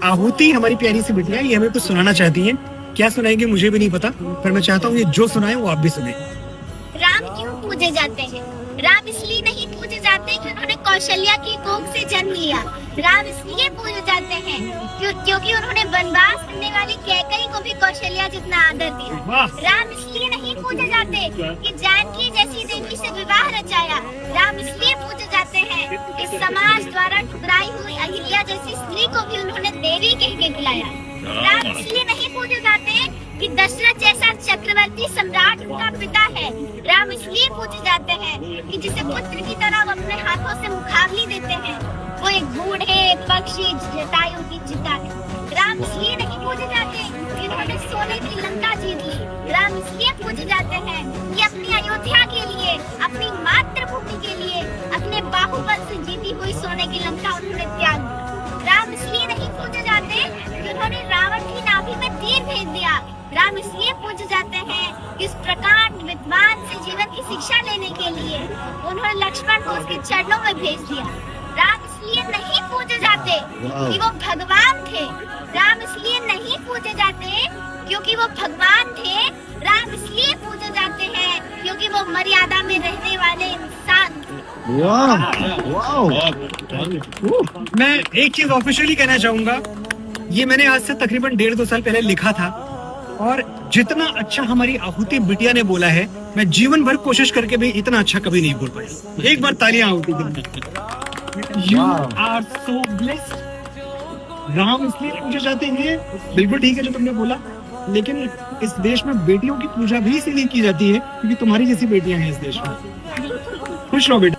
आहुति हमारी प्यारी सी बिटिया ये हमें कुछ सुनाना चाहती है। क्या सुनाएंगे मुझे भी नहीं पता, पर मैं चाहता हूँ ये जो सुनाए वो आप भी सुने। राम क्यों पूजे जाते हैं? राम इसलिए नहीं पूजे जाते कि उन्होंने कौशल्या की कोख से जन्म लिया। राम इसलिए पूजे जाते हैं क्योंकि उन्होंने वनवास करने वाली कैकई को भी कौशल्या जितना आदर दिया। राम इसलिए नहीं पूजे जाते कि जानकी जैसी देवी से विवाह रचाया। राम इसलिए पूजे जाते हैं कि समाज द्वारा ठुकराई हुई अहिल्या जैसी स्त्री को भी उन्होंने देवी कह के बुलाया। राम इसलिए नहीं पूजे जाते कि दशरथ जैसा चक्रवर्ती सम्राट उनका पिता है। राम इसलिए पूजे जाते हैं कि जिसे पुत्र की तरह वो अपने हाथों से मुखाग्नि देते हैं, वो एक बूढ़े पक्षी जटायु की चिता है। राम इसलिए नहीं पूजे जाते कि उन्होंने सोने की लंका जीत ली। राम इसलिए पूजे जाते हैं कि अपनी अयोध्या के लिए, अपनी मातृभूमि के लिए, अपने बाहुबल से जीती हुई सोने की लंका उन्होंने त्याग दी। राम इसलिए नहीं पूजे जाते कि उन्होंने रावण की नाभि में तीर भेज दिया। राम इसलिए पूजे जाते हैं कि इस प्रकार विद्वान से जीवन की शिक्षा लेने के लिए उन्होंने लक्ष्मण को उसके चरणों में भेज दिया। राम इसलिए नहीं पूजे जाते कि वो भगवान थे। राम इसलिए नहीं पूजे जाते क्योंकि वो भगवान थे। राम इसलिए पूजे जाते हैं क्योंकि वो मर्यादा में रहने वाले इंसान। मैं एक चीज ऑफिशियली कहना चाहूंगा, ये मैंने आज से तकरीबन 1.5-2 साल पहले लिखा था, और जितना अच्छा हमारी आहुति बिटिया ने बोला है, मैं जीवन भर कोशिश करके भी इतना अच्छा कभी नहीं बोल पाया। एक बार तालियां आहुति के लिए। You are so blessed. Ram इसलिए पूजे जाते हैं, बिल्कुल ठीक है जो तुमने बोला, लेकिन इस देश में बेटियों की पूजा भी इसलिए की जाती है क्योंकि तुम्हारी जैसी बेटियां हैं इस देश में। खुश रहो बेटी।